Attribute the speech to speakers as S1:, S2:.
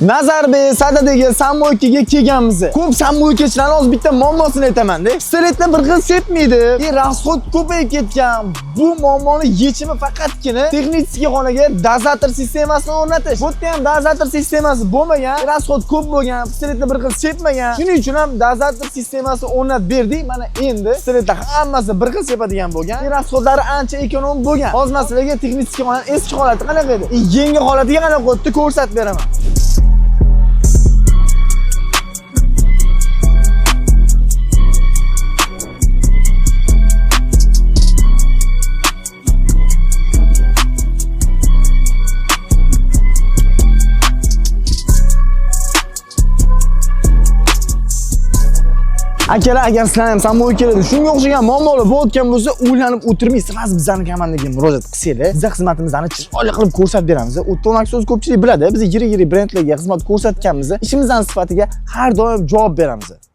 S1: Nazarbay Sadadagi samoykaga kelganmiz. Ko'p samoykachilar hozir bitta muammosini aytaman-da. Pistoletni bir xil sepmaydi. Rasxod ko'payib ketgan. Bu muammoni yechimi faqatgina texnik xonaga dozator sistemasini o'rnatish. Bu yerda ham dozator sistemasi bo'lmagan, rasxod ko'p bo'lgan, pistoletni bir xil sepmagan. Shuning uchun ham dozator sistemasini o'rnatib berdik. Mana endi pistoletlar hammasi bir xil sepadigan bo'lgan. Rasxodlari ancha ekonom bo'lgan. Hozir masalan texnik xonaning eski holati qanaqa edi? Yangi holatiga qanaqa o'tdi ko'rsatib beraman. Akalar, agar sizlar ham samoykalarda shunga o'xshagan muammolar bo'layotgan bo'lsa, o'ylanib o'tirmaysiz, sirasiz bizning komandaga murojaat qilsanglar, biz xizmatimizni chiroyli qilib ko'rsatib beramiz. O'tto'nak so'z ko'pchilik biladi, biz yirik brendlarga xizmat ko'rsatganmiz, ishimizning sifatiga har doim javob beramiz.